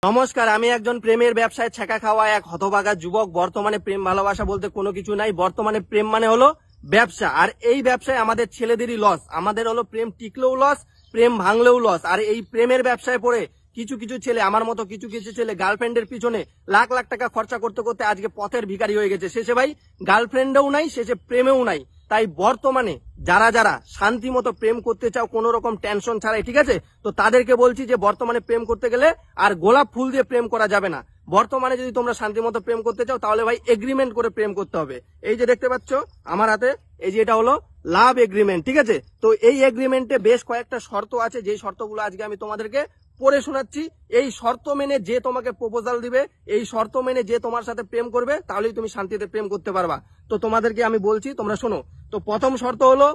নমস্কার, আমি একজন প্রেমের ব্যবসায় ছেঁকা খাওয়া এক হতভাগা যুবক। বর্তমানে প্রেম ভালোবাসা বলতে কোনো কিছু নাই। বর্তমানে প্রেম মানে হলো ব্যবসা, আর এই ব্যবসায় আমাদের ছেলেদেরই লস। আমাদের হলো প্রেম টিকলেও লস, প্রেম ভাঙলেও লস। আর এই প্রেমের ব্যবসায় পড়ে কিছু কিছু ছেলে, আমার মতো কিছু কিছু ছেলে গার্লফ্রেন্ডের পিছনে লাখ লাখ টাকা খরচা করতে করতে আজকে পথের ভিখারি হয়ে গেছে। শেষে ভাই গার্লফ্রেন্ডও নাই, শেষে প্রেমেও নাই। তাই বর্তমানে যারা যারা শান্তি মতো প্রেম করতে চাও কোন রকম টেনশন ছাড়াই, ঠিক আছে, তো তাদেরকে বলছি যে বর্তমানে প্রেম করতে গেলে আর গোলাপ ফুল দিয়ে প্রেম করা যাবে না। বর্তমানে যদি তোমরা শান্তি মতো প্রেম করতে চাও তাহলে ভাই এগ্রিমেন্ট করে প্রেম করতে হবে। এই যে দেখতে পাচ্ছ আমার হাতে, এই যে এটা হলো লাভ এগ্রিমেন্ট, ঠিক আছে। তো এই এগ্রিমেন্টে বেশ কয়েকটা শর্ত আছে, যে শর্তগুলো আজকে আমি তোমাদেরকে পড়ে শোনাচ্ছি। এই শর্ত মেনে যে তোমাকে প্রপোজাল দিবে, এই শর্ত মেনে যে তোমার সাথে প্রেম করবে, তাহলেই তুমি শান্তিতে প্রেম করতে পারবা। তো তোমাদেরকে আমি বলছি, তোমরা শোনো। তো প্রথম শর্ত হলো,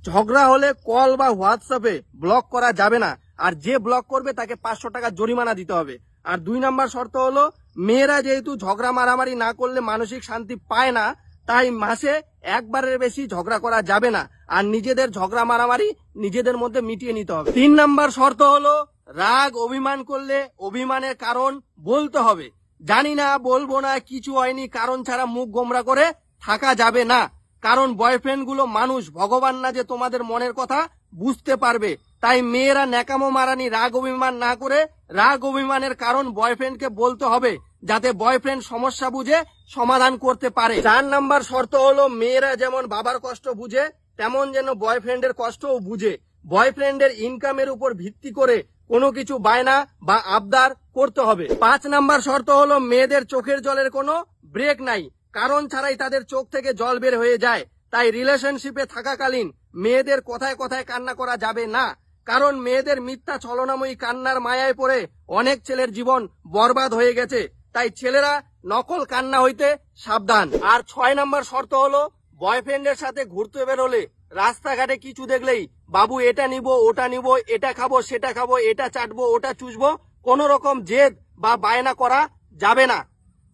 ঝগড়া হলে কল বা হোয়াটসঅ্যাপে ব্লক করা যাবে না, আর যে ব্লক করবে তাকে 500 টাকা জরিমানা দিতে হবে। আর 2 নম্বর শর্ত হলো, মেয়েরা যেহেতু ঝগড়া মারামারি না করলে মানসিক শান্তি পায় না, তাই মাসে একবারের বেশি ঝগড়া করা যাবে না, আর নিজেদের ঝগড়া মারামারি নিজেদের মধ্যে মিটিয়ে নিতে হবে। 3 নম্বর শর্ত হলো, রাগ অভিমান করলে অভিমানের কারণ বলতে হবে। জানি না, বলবো না, কিছু হয়নি, কারণ ছাড়া মুখ গোমরা করে থাকা যাবে না। কারণ বয়ফ্রেন্ড গুলো মানুষ, ভগবান না যে তোমাদের মনের কথা বুঝতে পারবে। তাই মেয়েরা ন্যাকামো মারানি, রাগ অভিমান না করে রাগ অভিমানের কারণ বয়ফ্রেন্ডকে বলতে হবে, যাতে বয়ফ্রেন্ড সমস্যা বুঝে সমাধান করতে পারে। 4 নম্বর শর্ত হলো, মেয়েরা যেমন বাবার কষ্ট বুঝে তেমন যেন বয়ফ্রেন্ডের কষ্টও বুঝে। বয়ফ্রেন্ডের ইনকামের উপর ভিত্তি করে কোনো কিছু বায়না বা আবদার করতে হবে। 5 নম্বর শর্ত হলো, মেয়েদের চোখের জলের কোনো ব্রেক নাই, কারণ ছাড়াই তাদের চোখ থেকে জল বের হয়ে যায়। তাই রিলেশনশিপে থাকাকালীন মেয়েদের কথায় কথায় কান্না করা যাবে না, কারণ মেয়েদের মিথ্যা ছলনাময়ী কান্নার মায়ায় পড়ে অনেক ছেলের জীবন বরবাদ হয়ে গেছে। তাই ছেলেরা নকল কান্না হইতে সাবধান। আর 6 নম্বর শর্ত হলো, বয়ফ্রেন্ডের সাথে ঘুরতে বেরোলে রাস্তাঘাটে কিছু দেখলেই বাবু এটা নিব, ওটা নিব, এটা খাবো, সেটা খাবো, এটা চাটবো, ওটা চুষবো, কোন রকম জেদ বা বায়না করা যাবে না।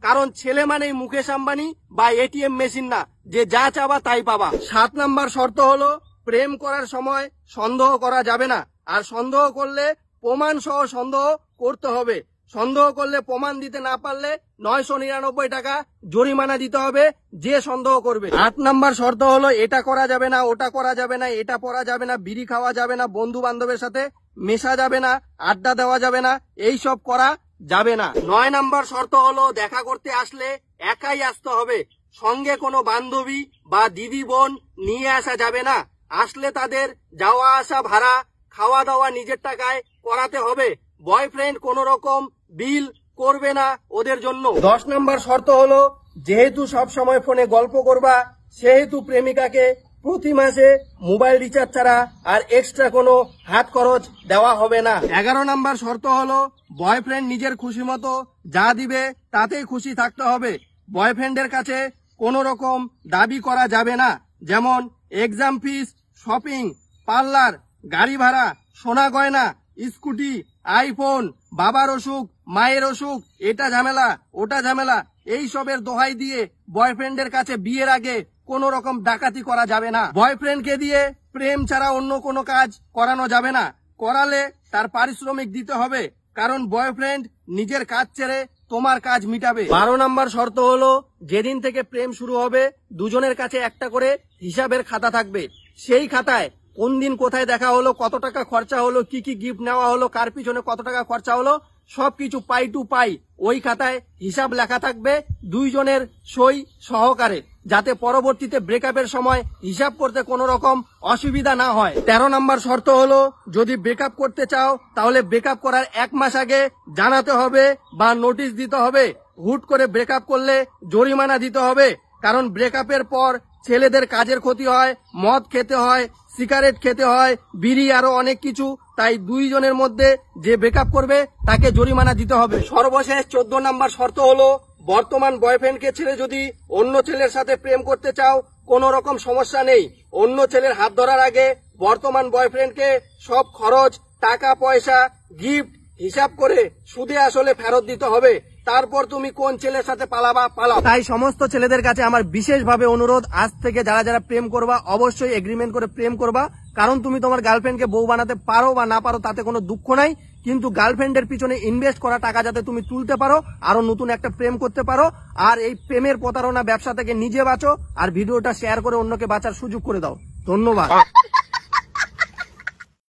কারণ ছেলে মানেই মুকেশ আম্বানি বা এটিএম মেশিন না, যে যা চাবা তাই পাবা। 7 নম্বর শর্ত হলো, প্রেম করার সময় সন্দেহ করা যাবে না, আর সন্দেহ করলে প্রমাণ সহ সন্দেহ করতে হবে। সন্দেহ করলে প্রমাণ দিতে না পারলে 999 টাকা জরিমানা দিতে হবে যে সন্দেহ করবে। 8 নম্বর শর্ত হলো, এটা করা যাবে না, ওটা করা যাবে না, এটা পরা যাবে না, বিড়ি খাওয়া যাবে না, বন্ধু বান্ধবের সাথে মেশা যাবে না, আড্ডা দেওয়া যাবে না, এই সব করা যাবে না। 9 নম্বর শর্ত হলো, দেখা করতে আসলে একাই আসতে হবে, সঙ্গে কোনো বান্ধবী বা দিদি বোন নিয়ে আসা যাবে না। আসলে তাদের যাওয়া আসা ভাড়া, খাওয়া দাওয়া নিজের টাকায় করাতে হবে। বয়ফ্রেন্ড কোন রকম বিল করবে না ওদের জন্য। 10 নম্বর শর্ত হলো, যেহেতু সব সময় ফোনে গল্প করবা, সেহেতু প্রেমিকাকে প্রতি মাসে মোবাইল রিচার্জ ছাড়া আর এক্সট্রা কোনো হাত খরচ দেওয়া হবে না। 11 নম্বর শর্ত হলো, বয়ফ্রেন্ড নিজের খুশি মতো যা দিবে তাতেই খুশি থাকতে হবে। বয়ফ্রেন্ডের কাছে কোনো রকম দাবি করা যাবে না, যেমন এক্সাম ফিস, শপিং, পার্লার, গাড়ি ভাড়া, সোনা গয়না, স্কুটি, আইফোন, বাবার অসুখ, মায়ের অসুখ, এটা ঝামেলা, ওটা ঝামেলা, এই সবের দোহাই দিয়ে বয়ফ্রেন্ডের কাছে বিয়ের আগে কোন রকম ডাকাতি করা যাবে না। বয়ফ্রেন্ডকে দিয়ে প্রেম ছাড়া অন্য কোনো কাজ করানো যাবে না, করালে তার পারিশ্রমিক দিতে হবে, কারণ বয়ফ্রেন্ড নিজের কাজ ছেড়ে তোমার কাজ মিটাবে। 12 নম্বর শর্ত হলো, যেদিন থেকে প্রেম শুরু হবে দুজনের কাছে একটা করে হিসাবের খাতা থাকবে। সেই খাতায় কোন দিন কোথায় দেখা হলো, কত টাকা খরচা হলো, কি কি গিফট নেওয়া হলো, কার পিছনে কত টাকা খরচা হলো, সবকিছু পাই টু পাই ওই খাতায় হিসাব লেখা থাকবে, দুইজনের সই সহকারে, যাতে পরবর্তীতে ব্রেকআপের সময় হিসাব করতে কোনো রকম অসুবিধা না হয়। 13 নম্বর শর্ত হলো, যদি ব্রেকআপ করতে চাও তাহলে ব্রেকআপ করার 1 মাস আগে জানাতে হবে বা নোটিশ দিতে হবে। হুট করে ব্রেকআপ করলে জরিমানা দিতে হবে, কারণ ব্রেকআপের পর ছেলেদের কাজের ক্ষতি হয়, মদ খেতে হয়, সিগারেট খেতে হয়, বিড়ি, আরো অনেক কিছু। তাই দুইজনের মধ্যে যে ব্রেকআপ করবে তাকে জরিমানা দিতে হবে। সর্বশেষ 14 নম্বর শর্ত হলো, বর্তমান বয়ফ্রেন্ডকে ছেড়ে যদি অন্য ছেলের সাথে প্রেম করতে চাও কোনো রকম সমস্যা নেই। অন্য ছেলের হাত ধরার আগে বর্তমান বয়ফ্রেন্ডকে সব খরচ, টাকা পয়সা, গিফট হিসাব করে সুদে আসলে ফেরত দিতে হবে। তারপর তুমি কোন ছেলের সাথে পালাবা পালাও। তাই সমস্ত ছেলেদের কাছে আমার বিশেষভাবে অনুরোধ, আজ থেকে যারা যারা প্রেম করবা অবশ্যই এগ্রিমেন্ট করে প্রেম করবা, কারণ তুমি তোমার গার্লফ্রেন্ডকে বউ বানাতে পারো বা না পারো তাতে কোনো দুঃখ নাই, কিন্তু গার্লফ্রেন্ডের পিছনে ইনভেস্ট করা টাকা যাতে তুমি তুলতে পারো, আরো নতুন একটা প্রেম করতে পারো, আর এই প্রেমের প্রতারণা ব্যবসা থেকে নিজে বাঁচো, আর ভিডিওটা শেয়ার করে অন্যকে বাঁচার সুযোগ করে দাও। ধন্যবাদ।